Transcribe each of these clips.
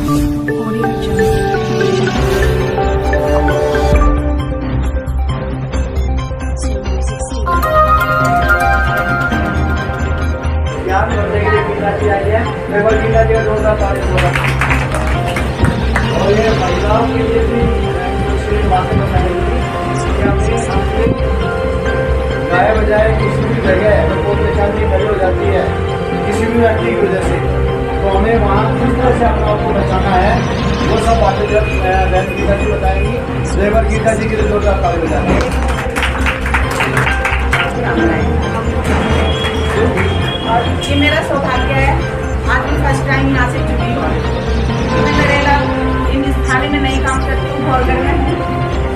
ज्ञान बढ़ने के लिए गीता जी आई है, भगवद गीता जी का जोरदार तारीफ होगा। और ये महिलाओं के लिए भी श्री बातें बताएंगी कि हमने गाय बजाय किसी भी जगह अगर कोई परेशानी खड़ी हो जाती है किसी भी व्यक्ति की वजह से, तो हमें वहाँ किस तरह से अपने आप को बचाना है, वो सब बातें जब बहन गीता जी बताएंगी। भगवद गीता जी के लिए जोरदार तारीफ हो जाएंगे। और ये मेरा सौभाग्य है, आज भी फर्स्ट टाइम यहाँ से जुड़ी हूँ। मैं नरेला इन थाने में नहीं काम करती हूँ, भौरगढ़ में हूँ,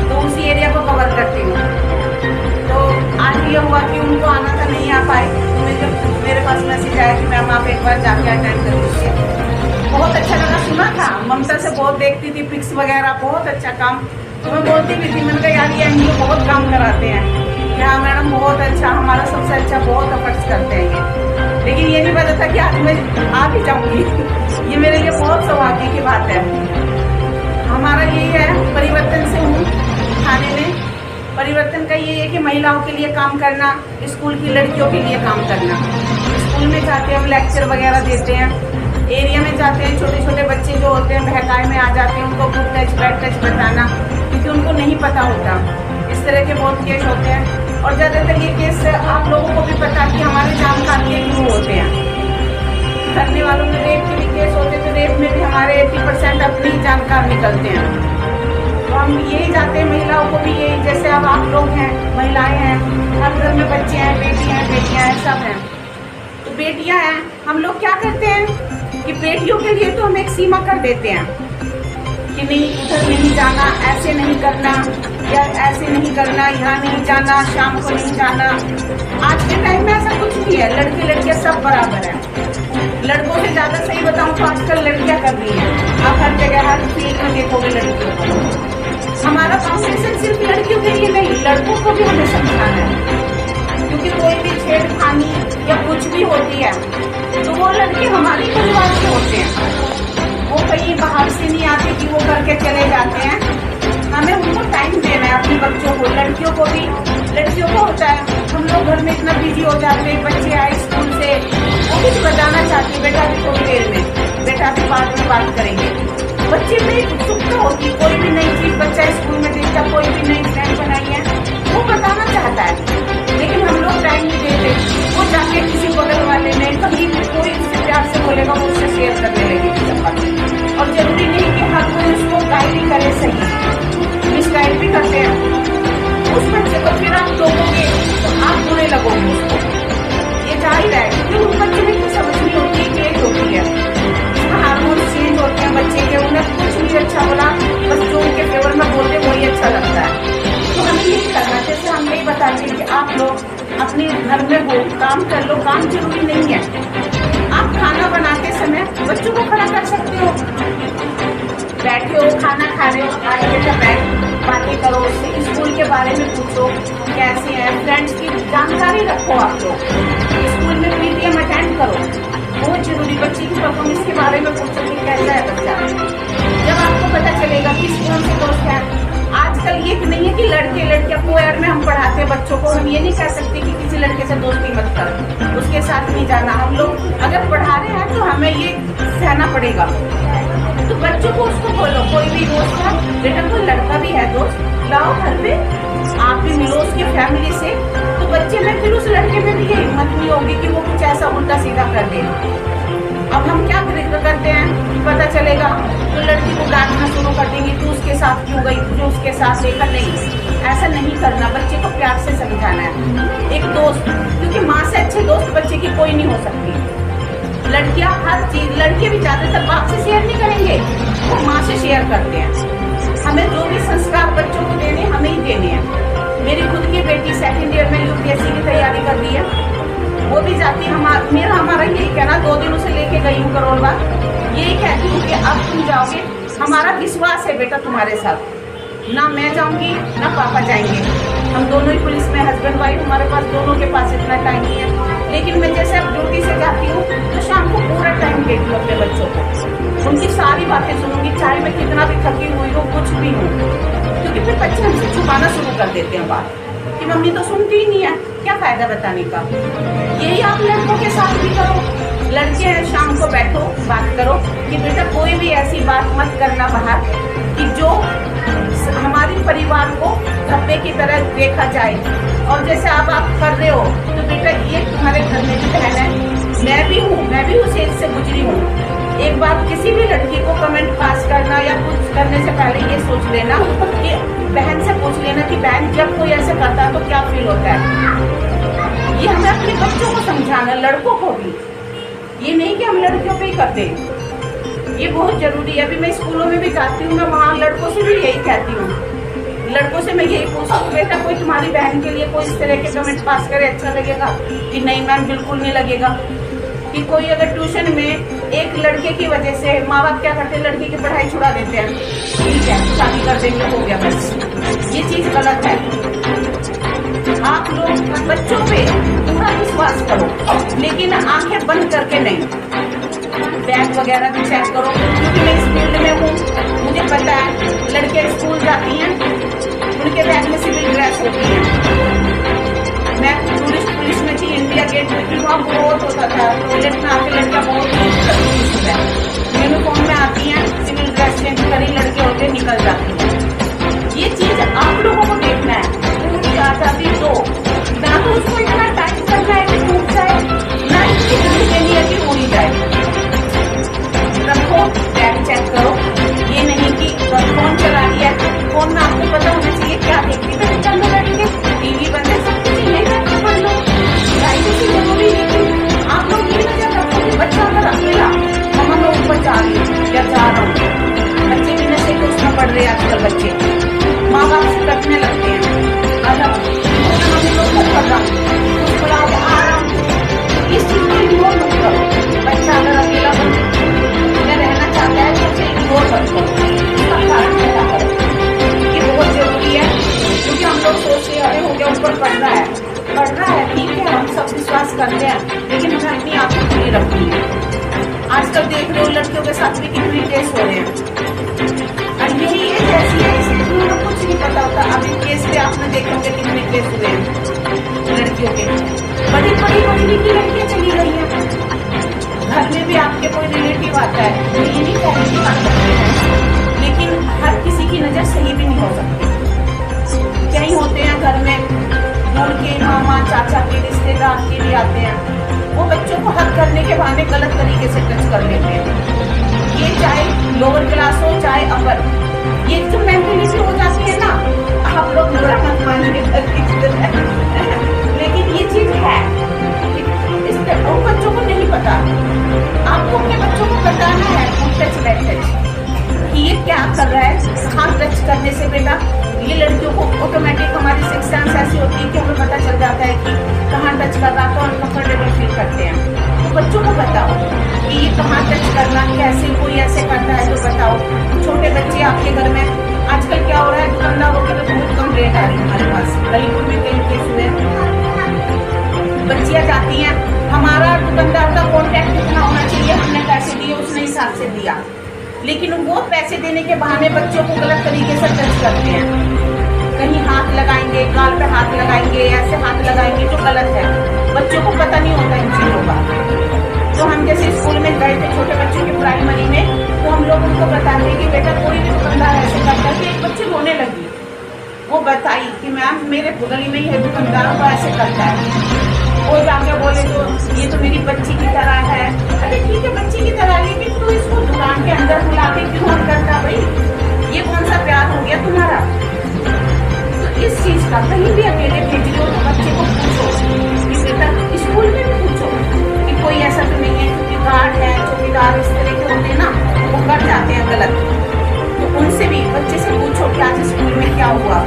तो उसी एरिया को कवर करती हूँ। तो आज ये हुआ कि उनको आना था, नहीं आ पाए, तो मेरे पास मैसेज आया कि मैम आप एक बार जाके अटेंड कर लीजिए। बहुत अच्छा लगा, सुना था ममता से बहुत देखती थी पिक्स वगैरह, बहुत अच्छा काम, तो मैं बोलती भी थी, मैंने कहा यार ये एनजीओ बहुत काम कराते हैं। हाँ मैडम बहुत अच्छा, हमारा सबसे अच्छा, बहुत एफर्ट्स करते हैं ये। लेकिन ये नहीं पता था कि आज मैं आ भी जाऊंगी। ये मेरे लिए बहुत सौभाग्य की बात है। हमारा यही है, परिवर्तन से हूँ थाने में। परिवर्तन का ये है कि महिलाओं के लिए काम करना, स्कूल की लड़कियों के लिए काम करना। स्कूल में जाते हैं, हम लेक्चर वगैरह देते हैं, एरिया में जाते हैं, छोटे छोटे बच्चे जो होते हैं बहकाए में आ जाते हैं, उनको गुड टच बैड टच बताना, क्योंकि उनको नहीं पता होता। इस तरह के बहुत केस होते हैं, और ज़्यादातर ये केस आप लोगों को भी पता कि हमारे जानकार के क्यों होते हैं। करने वालों में रेप के भी केस होते हैं, तो रेप में भी हमारे 80% अपने ही जानकार निकलते हैं। तो हम यही जाते हैं महिलाओं को भी, यही जैसे अब आप लोग हैं, महिलाएं हैं, हर घर में बच्चे हैं, बेटियां हैं, सब हैं। तो बेटियां हैं, हम लोग क्या करते हैं कि बेटियों के लिए तो हम एक सीमा कर देते हैं कि नहीं उधर नहीं जाना, ऐसे नहीं करना, या ऐसे नहीं करना, यहाँ नहीं जाना, शाम को नहीं जाना। आज के टाइम में ऐसा कुछ नहीं है, लड़के लड़कियां सब बराबर हैं। लड़कों से ज्यादा सही बताऊं तो आजकल लड़कियां कर रही हैं। आप हर जगह हर फील्ड में देखोगे लड़कियों को। हमारा फाउंडेशन सिर्फ लड़कियों के लिए नहीं, लड़कों को भी हमें समझाना है, क्योंकि कोई भी छेड़खानी या कुछ भी होती है तो वो लड़के हमारे परिवार से होते हैं, वो कहीं बाहर से नहीं आते कि वो करके चले जाते हैं। हमें उनको टाइम देना है, अपने बच्चों को, लड़कियों को भी। लड़कियों को होता है हम लोग घर में इतना बिजी हो जाते हैं, बच्चे आए स्कूल से, वो कुछ बताना चाहती है, बेटा भी थोड़ी देर में, बेटा भी बाद में बात करेंगे। बच्चे में उत्सुकता होती, कोई भी नई चीज बच्चा स्कूल में देखता, कोई भी नई फ्रेंड बनाई है, वो बताना चाहता है, लेकिन हम लोग टाइम नहीं देते। वो जाके किसी बगल वाले में कहीं भी कोई उससे प्यार से बोलेगा, वो उससे शेयर करने लगेगी। और जरूरी नहीं कि हर कोई उसको गाइड ही करे, सही मिसगाइड भी करते हैं उस बच्चे को, फिर आप लोगोगे तो आप बुरे लगोगे उसको। ये जाहिर है, क्योंकि उस बच्चे में कुछ समझ नहीं होती, चेंज होती है, हार्मोन्स चेंज होते हैं बच्चे के, उन्हें कुछ नहीं अच्छा बोला, बस जो उनके फेवर में बोलते वही अच्छा लगता है। तो हमें यही करना, जैसे हम यही बताते हैं कि आप लोग अपने घर में हो, काम कर लो, काम जरूरी नहीं है। आप खाना बनाते समय बच्चों को खड़ा कर सकते हो, बैठे हो खाना खा रहे हो, आए बेटा बैठ, बातें करो, उससे स्कूल के बारे में पूछो कैसे हैं, फ्रेंड्स की जानकारी रखो। आप लोग स्कूल में पीटीएम अटेंड करो, बहुत जरूरी, बच्चे की परफॉर्मेंस के बारे में पूछो कि कैसा है बच्चा। जब आपको पता चलेगा कि कौन से दोस्त हैं, आजकल ये नहीं है कि लड़के लड़कियां कोयर में हम पढ़ाते हैं बच्चों को, हम ये नहीं कह सकते कि किसी लड़के से दोस्ती मत कर, उसके साथ नहीं जाना। हम लोग अगर पढ़ा रहे हैं तो हमें ये सहना पड़ेगा। तो बच्चों को उसको बोलो, कोई भी दोस्त है बेटा, कोई लड़का भी है दोस्त, लाओ घर पे, आप भी मिलो उसकी फैमिली से। तो बच्चे में फिर उस लड़के में भी ये हिम्मत नहीं होगी कि वो कुछ ऐसा उल्टा सीधा कर दे। अब हम क्या करते हैं, पता चलेगा तो लड़की को डांटना शुरू कर देंगे, तू उसके साथ क्यों गई, तुझे उसके साथ लेकर नहीं। ऐसा नहीं करना, बच्चे को प्यार से समझाना है। एक दोस्त, क्योंकि माँ से अच्छे दोस्त बच्चे की कोई नहीं हो सकती। लड़कियां हर चीज, लड़के भी ज्यादातर बाप से शेयर नहीं करेंगे, वो माँ से शेयर करते हैं। हमें जो भी संस्कार बच्चों को देने, हमें ही देने हैं। मेरी खुद की बेटी 2nd ईयर में यूपीएससी की तैयारी कर रही है, वो भी जाती है। हमारा यही कहना, 2 दिन उसे लेके गई हूँ करोल बाग, यही कहती हूँ कि अब तुम जाओगे, हमारा विश्वास है बेटा तुम्हारे साथ, ना मैं जाऊंगी ना पापा जाएंगे, हम दोनों ही पुलिस में हस्बैंड वाइफ, हमारे पास दोनों के पास इतना टाइम नहीं है। लेकिन मैं जैसे अब ड्यूटी से जाती हूँ तो शाम को पूरा टाइम देती हूँ अपने बच्चों को, उनकी सारी सारी बातें सुनूंगी, चाहे मैं कितना भी थकी हुई हूँ, कुछ भी हूँ। क्योंकि फिर बच्चे हमसे छुपाना शुरू कर देते हैं बात कि मम्मी तो सुनती ही नहीं है, क्या फायदा बताने का। यही आप लड़कों के साथ भी करो। लड़के हैं, शाम को बैठो बात करो कि बेटा कोई भी ऐसी बात मत करना बाहर कि जो हमारे परिवार को धब्बे की तरह देखा जाए। और जैसे आप कर रहे हो तो बेटा ये तुम्हारे घर में भी बहन है, मैं भी हूँ, मैं भी उस एज से गुजरी हूँ। एक बार किसी भी लड़की को कमेंट पास करना या कुछ करने से पहले ये सोच लेना कि बहन से पूछ लेना कि बहन जब कोई ऐसे करता है तो क्या फील होता है। ये हमें अपने बच्चों को समझाना, लड़कों को भी, ये नहीं कि हम लड़कियों पे ही करते हैं। ये बहुत जरूरी है। अभी मैं स्कूलों में भी जाती हूँ, मैं वहाँ लड़कों से भी यही कहती हूँ, लड़कों से मैं यही पूछती हूँ बेटा कोई तुम्हारी बहन के लिए कोई इस तरह के कमेंट पास करे अच्छा लगेगा कि नहीं मैम बिल्कुल नहीं लगेगा। कि कोई अगर ट्यूशन में एक लड़के की वजह से माँ बाप क्या करते हैं, लड़की की पढ़ाई छुड़ा देते हैं, ठीक है शादी कर देंगे हो गया बस। ये चीज गलत है। आप लोग बच्चों पे पूरा विश्वास करो लेकिन आंखें बंद करके नहीं। बैग वगैरह भी चेक करो क्योंकि मैं इस फील्ड में हूँ, मुझे पता है लड़कियां स्कूल जाती हैं उनके बैग में सिविल ड्रेस होती है। मैं टूरिस्ट पुलिस में थी, इंडिया गेट में थी, वहाँ बहुत होता था टॉयलेट में आके लड़कियां बहुत यूनिफॉर्म में आती हैं, सिविल ड्रेस चेंज करी लड़के होते निकल जाती हैं। ये चीज आप लोगों को देखना है। पूरी आजादी दो, ना तो उसको इतना टाइट करना है कि टूट जाए, ना इसकी जिंदगी के लिए कि उड़ी जाए। रखो, बैग चेक करो, ये नहीं कि फोन चला लिया, फोन में आपको पता होना चाहिए क्या देखते हैं, चलने बैठेंगे टीवी बंद है सब कुछ नहीं है, पढ़ लो। प्राइवेसी जरूरी है कि आप लोग ये नजर रखो कि बच्चा अगर अकेला मम्मा मैं ऊपर जा रही हूँ या जा रहा हूँ, बच्चे भी नशे के उसमें पढ़ रहे हैं आजकल, बच्चे माँ बाप से कटने लगते हैं, अलग मम्मी लोग घर पर आ रहा हूँ, इस चीज को इग्नोर मत करो। बच्चा अगर अकेला रहना चाहता है तो उसे इग्नोर मत करो, इसका कारण पैदा करो। ये बहुत जरूरी है क्योंकि हम लोग सोचते हैं अरे हो गया ऊपर पढ़ रहा है ठीक है, हम सब विश्वास करते हैं लेकिन हमें अपनी आंखें खुली रखनी है। आजकल देख रहे हो लड़कियों के साथ भी कितने केस हो रहे हैं। यही एज ऐसी है इसलिए कुछ नहीं पता होता। अभी केस पे आपने देखे होंगे कितने केस हुए हैं लड़कियों के, बड़ी लड़कियां चली गई हैं। घर में भी आपके कोई रिलेटिव आता है, ये नहीं कह रही बात करते हैं, लेकिन हर किसी की नजर सही भी नहीं हो सकती। कई होते हैं घर में दूर के मामा चाचा के रिश्तेदार के लिए आते हैं, वो बच्चों को हक करने के बहाने गलत तरीके से टच कर लेते हैं। ये चाहे लोअर क्लास हो चाहे अपर, ये जो मेंटेलिटी हो जाती है ना, आप लोग बुरा मत मानिए लेकिन ये चीज है, इसके उन बच्चों को नहीं पता। आपको अपने बच्चों को बताना है टच बैक टच कि ये क्या कर रहा है, कहाँ टच करने से बेटा ये लड़कियों को ऑटोमेटिक हमारी सिक्स सेंस ऐसी होती है कि हमें पता चल जाता है कि कहाँ टच कर रहा है तो अनकंफर्टेबल फील करते हैं। तो बच्चों को बताओ कि ये कहाँ टच करना, कैसे कोई ऐसे करता है तो बताओ। छोटे बच्चे आपके घर में आजकल क्या हो रहा है, दुकानदारों के तो बहुत कम रेट आ रही है हमारे पास, गलीपुर में कई केस हुए। बच्चियां जाती हैं, हमारा दुकानदार का कॉन्टैक्ट कितना होना चाहिए, हमने पैसे दिए उसने हिसाब से दिया, लेकिन वो पैसे देने के बहाने बच्चों को गलत तरीके से टच करते हैं। कहीं हाथ लगाएंगे, गाल पे हाथ लगाएंगे, ऐसे हाथ लगाएंगे जो गलत है। बच्चों को पता नहीं होता इन चीजों का। तो हम जैसे स्कूल में गए थे छोटे बच्चों की प्राइमरी में, तो हम लोग उनको बताते कि बेटा कोई भी दुकानदार ऐसे करता है। एक बच्ची रोने लगी, वो बताई कि मैम मेरे गली में ही है दुकानदार, वो ऐसे करता है। वो जाके बोले तो ये तो मेरी बच्ची की तरह है। अरे ठीक है बच्ची की तरह, लेकिन तू इसको दुकान के अंदर बुला के क्यों मत करता भाई, ये कौन सा प्यार हो गया तुम्हारा। तो इस चीज का कहीं भी अकेले भेज रहे हो तो बच्चे को पूछो कि बेटा, स्कूल में भी पूछो कि कोई ऐसा तो नहीं है, क्योंकि गार्ड है चौकीदार इस तरह के होते हैं ना, वो कर जाते हैं गलत। तो उनसे भी बच्चे से पूछो कि आज स्कूल में क्या हुआ।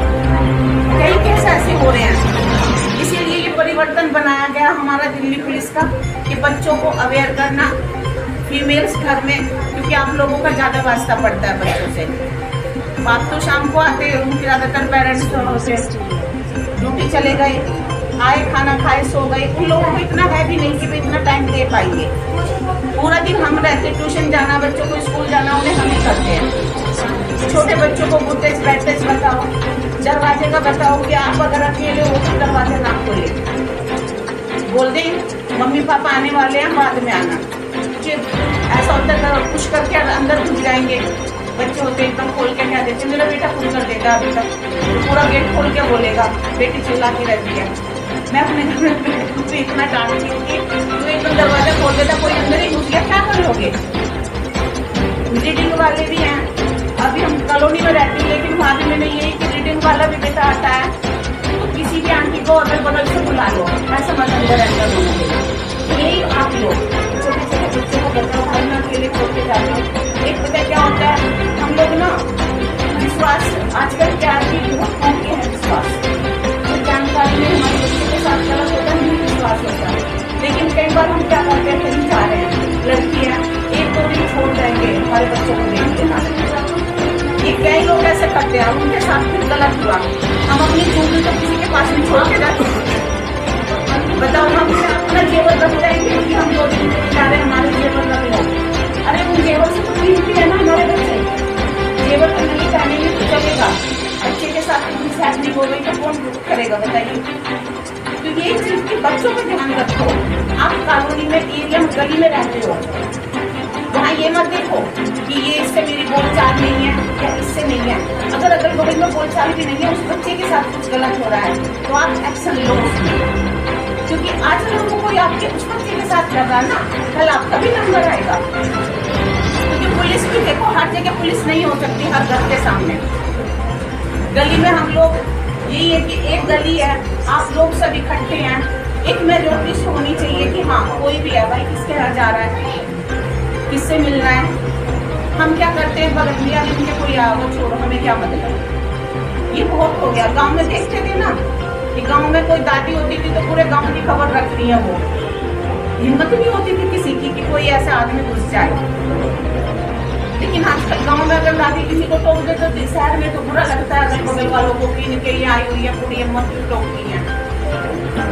कई केस ऐसे हो रहे हैं, इसीलिए ये परिवर्तन बनाया गया हमारा दिल्ली पुलिस का कि बच्चों को अवेयर करना, फीमेल्स घर में, क्योंकि आप लोगों का ज्यादा वास्ता पड़ता है बच्चों से। बाप तो शाम को आते हैं, उनके ज्यादातर पेरेंट्स से ड्यूटी चले गए, आए खाना खाए सो गए, उन लोगों को इतना है भी नहीं कि वे इतना टाइम दे पाएंगे। पूरा दिन हम रहते, ट्यूशन जाना, बच्चों को स्कूल जाना, उन्हें करते हैं। छोटे बच्चों को गुड टच बैड टच बताओ, दरवाजे का बताओ कि आप अगर अकेले हो तो दरवाजा ना खोले, बोल दें मम्मी पापा आने वाले हैं बाद में आना। ऐसा होता है पुश करके अंदर घुस जाएंगे बच्चे होते एकदम खोल के क्या देते, मेरा बेटा खुद कर देगा अभी तक, तो पूरा गेट खोल के बोलेगा, बेटी चिल्लाती रहती है। मैं अपने घर में खुद से इतना डांटती हूँ कि तू एकदम दरवाजा खोल देता, कोई अंदर ही घुस गया क्या कर लोगे। रीडिंग वाले भी हैं, अभी हम कॉलोनी में रहते हैं लेकिन वहाँ भी मैंने यही कि रीडिंग वाला भी बेटा आता है तो किसी भी आंटी को अगल बगल से बुला लो, ऐसा मत अंदर अंदर होना। यही आप लोग छोटे छोटे बच्चों को बचाओ, हम ना अकेले छोड़ के जाते हैं। एक पता क्या होता है, हम लोग ना विश्वास आजकल क्या की बहुत कम के हैं विश्वास, तो जानकारी में हमारे बच्चों के साथ गलत होता है, नहीं विश्वास होता है। लेकिन कई बार हम क्या करते हैं, कहीं जा रहे हैं, लड़कियां 1-2 दिन छोड़ जाएंगे हमारे बच्चों को देख लेना। ये कई लोग ऐसे करते हैं, उनके साथ फिर गलत हुआ, हम अपनी चूड़ी तो किसी के पास नहीं छोड़ के जाते। बताओ हम अपना जेवर रख जाएंगे कि हम 2 दिन जा रहे हैं हमारे जेवर रख लो। अरे उन जेवर से तो खरीदती है ना हमारे बच्चे, जेवर तो नहीं पहनेंगे तो चलेगा, बच्चे के साथ नहीं हो गई तो कौन करेगा बताइए। तो ये चीज की बच्चों पर ध्यान रखो। आप कॉलोनी में एरिया में गली में रहते हो, वहाँ ये मत देखो कि ये इससे मेरी बोलचाल नहीं है या इससे नहीं है। अगर अगल बगल में बोलचाल भी नहीं है, उस बच्चे के साथ कुछ गलत हो रहा है तो आप एक्शन लो उसमें, क्योंकि आज लोगों को आपके उस बच्चे के साथ कर रहा है ना, कल आपका भी नंबर आएगा। क्योंकि पुलिस भी देखो, हर जगह पुलिस नहीं हो सकती हर घर के सामने। गली में हम लोग यही है कि एक गली है, आप लोग सब इकट्ठे हैं, एक मेजोरिटी होनी चाहिए कि हाँ कोई भी है भाई किसके यहाँ जा रहा है, किससे मिलना है। हम क्या करते हैं, बगल में कोई आओ छोड़ो, हमें क्या मतलब। ये बहुत हो गया। गांव में देखते थे ना कि गांव में कोई दादी होती थी तो पूरे गांव की खबर रख रही है, वो हिम्मत नहीं होती थी किसी की कि कोई ऐसा आदमी घुस जाए। लेकिन आजकल गांव में अगर दादी किसी को टोक दे तो शहर में तो बुरा लगता है, अगल बगल वालों को कि इनके लिए आई हुई है पूरी हिम्मत टोकती है।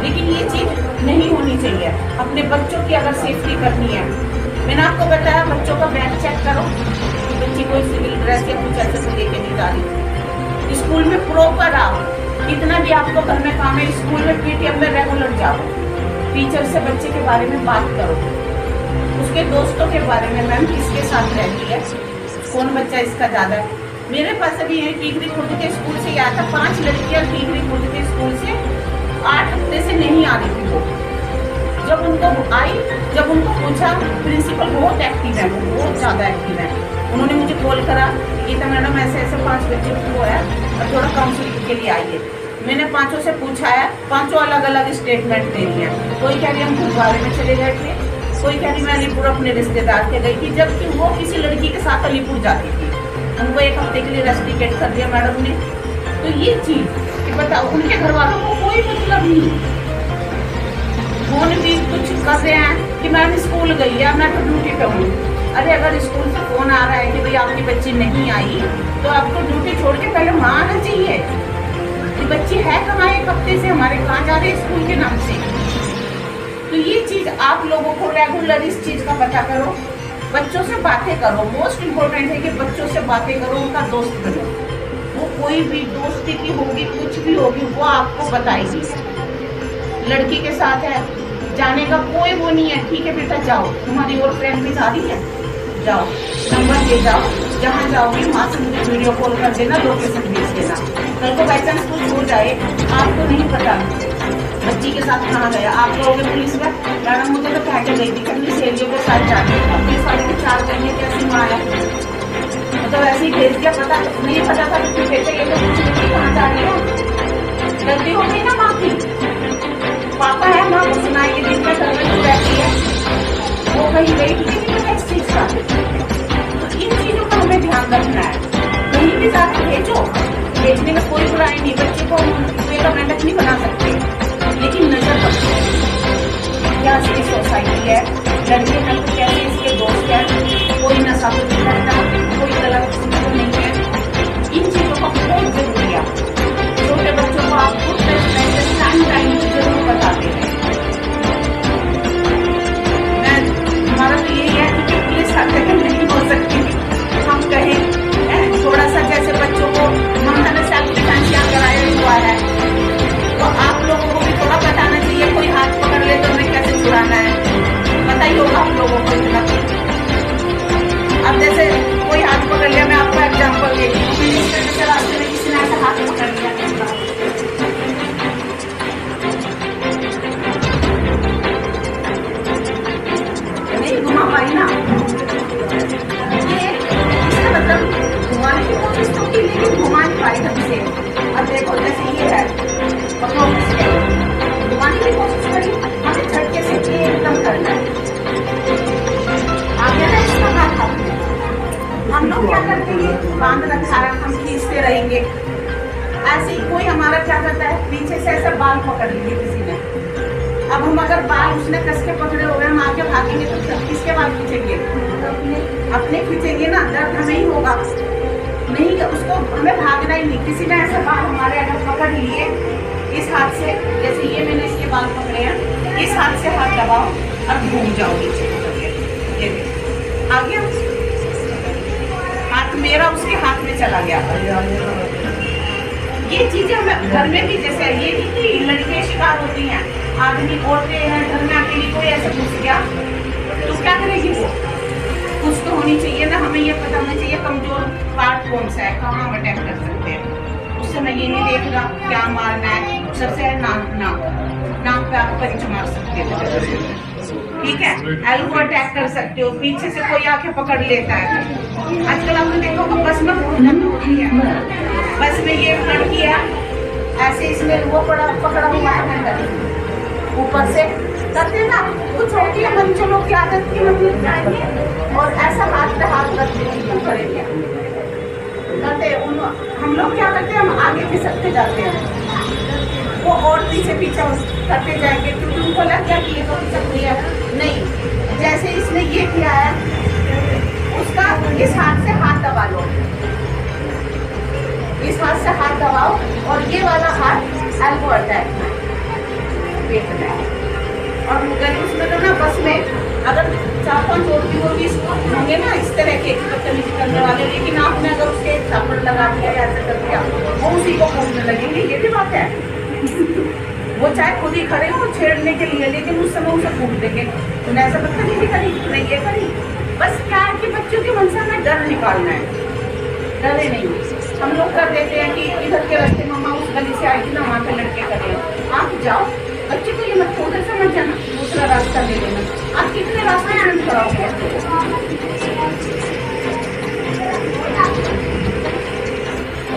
लेकिन ये चीज नहीं होनी चाहिए। अपने बच्चों की अगर सेफ्टी करनी है, मैंने आपको बताया बच्चों का बैग चेक करो, बच्ची कोई सिविल ड्रेस या कुछ ऐसे से लेके नहीं जा रही। स्कूल में प्रॉपर आओ, इतना भी आपको घर में काम है, स्कूल में पीटीएम में रेगुलर जाओ, टीचर से बच्चे के बारे में बात करो, उसके दोस्तों के बारे में, मैम किसके साथ रहती है, कौन बच्चा इसका ज्यादा है। मेरे पास अभी है टीकरी खुर्द के स्कूल से आया था 5 लड़कियां टीकरी खुर्द के स्कूल से 8 हफ्ते से नहीं आ रही थी। वो जब उनको आई, जब उनको पूछा, प्रिंसिपल बहुत एक्टिव है, वो बहुत ज्यादा एक्टिव है, उन्होंने मुझे कॉल करा कि मैडम ऐसे ऐसे 5 बच्चे को है और थोड़ा काउंसलिंग के लिए आइए। मैंने 5 से पूछा है, 5 अलग अलग स्टेटमेंट दे रही है। कोई कह रही हम गुरुद्वारे में चले गए थे, कोई कह रही मैं अलीपुर अपने रिश्तेदार के गई थी, जबकि वो किसी लड़की के साथ अलीपुर जाती थी। उनको 1 हफ्ते के लिए रेस्ट्रिकेट कर दिया मैडम ने। तो ये चीज बताओ, उनके घर वालों को कोई मतलब नहीं, फोन भी कुछ कर रहे हैं कि मैम स्कूल गई है, मैं तो ड्यूटी पे हूँ। अरे अगर स्कूल से फोन आ रहा है कि भाई आपकी बच्ची नहीं आई तो आपको ड्यूटी छोड़ के पहले वहाँ आना चाहिए कि बच्ची है कहाँ, 1 हफ्ते से हमारे कहाँ जा रहे हैं स्कूल के नाम से। तो ये चीज आप लोगों को रेगुलर इस चीज का पता करो, बच्चों से बातें करो। मोस्ट इम्पोर्टेंट है कि बच्चों से बातें करो, उनका दोस्त बनो। वो कोई भी दोस्ती की होगी, कुछ भी होगी, वो आपको बताएगी। लड़की के साथ है, जाने का कोई वो नहीं है, ठीक है बेटा जाओ, तुम्हारी और फ्रेंड भी जा रही है, जाओ नंबर दे जाओ, जहाँ जाओगे वहाँ से मुझे वीडियो कॉल कर देना, लोकेशन भेज देना। कल को बाई चांस कुछ हो जाए, आपको नहीं पता बच्ची के साथ कहाँ गया, आप कहोगे पुलिस में मैडम मुझे तो कह के गई थी अपनी सहेलियों के साथ जाके, अपनी साड़ी के 4 महीने कैसी माँ है, तो ऐसे ही भेज दिया, पता नहीं पता था कि बेटे ये तो कुछ नहीं कहाँ जा रही है। गलती हो गई ना माँ की, पापा है माँ को सुनाएगी, दिन में घर में रहती है, वो कहीं गई थी इस चीज का। तो इन चीजों का हमें ध्यान रखना है। कहीं भी जाकर भेजो, भेजने में कोई बुराई नहीं, बच्चे को मेरा मेंढक नहीं बना सकते, लेकिन नजर रखो क्या इसकी सोसाइटी है, लड़के हैं तो कैसे इसके दोस्त हैं, कोई नशा तो नहीं करता, कोई गलत चीज नहीं है। इन चीजों का बहुत जरूरी है। छोटे बच्चों को आप खुद टाइम जरूर बताते हैं। हमारा तो यही है कि पुलिस हर जगह नहीं हो सकती, हम कहें हम लोग क्या करते हैं, बांध रखा है, हम खींचते रहेंगे। ऐसे ही कोई हमारा क्या करता है, पीछे से ऐसा बाल पकड़ लिए किसी ने। अब हम अगर बाल उसने कस के पकड़े हो गए, हम आगे भागेंगे तो किसके बाल खींचेंगे? अपने खींचेंगे ना, दर्द हमें ही होगा। नहीं, उसको हमें भागना ही नहीं। किसी ने ऐसा बाल हमारे अगर पकड़ लिए इस हाथ से, जैसे ये मैंने इसके बाल पकड़े हैं, इस हाथ से हाथ दबाओ और घूम जाओ नीचे। ये देखो आ गया हाथ मेरा, उसके हाथ में चला गया। ये चीजें हमें घर में भी, जैसे ये नहीं कि लड़कियां शिकार होती हैं, आदमी औरतें हैं घर में, अकेली कोई ऐसा घुस गया तो क्या करेगी वो? कुछ तो होनी चाहिए ना, हमें ये पता होना चाहिए कमजोर पार्ट कौन सा है, कहाँ हम अटैक कर सकते हैं। उस समय ये नहीं देख रहा क्या मारना है, सबसे है नाक पे आप पंच मार सकते हो, ठीक है, एल्बो अटैक कर सकते हो, पीछे से कोई आके पकड़ लेता है। आजकल आपने देखा होगा बस में बहुत ज्यादा होती है, बस में ये लड़की है ऐसे, इसमें वो पकड़ा हुआ है ऊपर से, करते ना कुछ होती है बच्चों लोग की आदत की, मतलब जाएंगे और ऐसा हाथ पे हाथ रखते करेंगे करते। हम लोग क्या करते हैं, हम आगे खिसकते जाते हैं, वो और पीछे करते जाएंगे क्योंकि उनको लग गया कि ये तो खिसक है। नहीं, जैसे इसने ये किया है, उसका इस हाथ से हाथ दबा लो, इस हाथ से हाथ दबाओ और ये वाला हाथ एल्बो अटैक में पेट में। और उसमें तो ना बस में अगर 4-5 औरतें होगी इसको होंगे ना इस तरह के बदतमीजी करने वाले, लेकिन आपने अगर उसके एक थप्पड़ लगा दिया या ऐसा कर दिया, वो उसी को कूदने लगेंगे। ये भी बात है वो चाहे खुद ही खड़े हो छेड़ने के लिए, लेकिन उस समय उसे कूद देंगे। तुमने ऐसा बदतमीजी करी, तुमने ये करी। बस क्या है कि बच्चों के मन से हमें डर निकालना है, डरे नहीं। हम लोग कर देते हैं कि इधर के रास्ते मम्मा उस गली से आई थी ना, वहाँ पे लड़के खड़े, आप जाओ, बच्चे को ये मत उधर से मत जाना, दूसरा रास्ता ले लेना। आप कितने रास्ते चेंज कराओगे?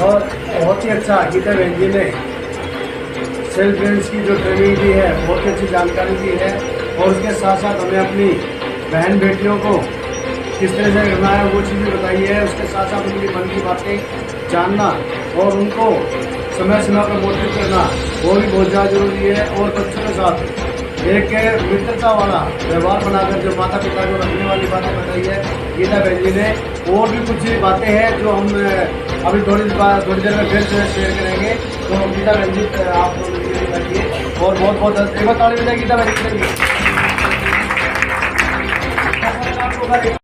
और बहुत ही अच्छा गीता बहन जी ने सेल्फ डिफेंस की जो ट्रेनिंग दी है, बहुत ही अच्छी जानकारी दी है। और उसके साथ साथ हमें अपनी बहन बेटियों को किस तरह से रहना है वो चीज़ भी बताई है। उसके साथ साथ उनकी मन की बातें जानना और उनको समय समय पर मोटिवेट करना वो भी बहुत ज़्यादा जरूरी है। और बच्चों के साथ एक मित्रता वाला व्यवहार बनाकर जो माता पिता को रखने वाली बातें बताई है गीता बहन जी ने। और भी कुछ बातें हैं जो हम अभी थोड़ी देर में फिर शेयर करेंगे। तो गीता बहन जी आप बताइए और बहुत बहुत एक बार ताली बजाइए गीता बहन जी।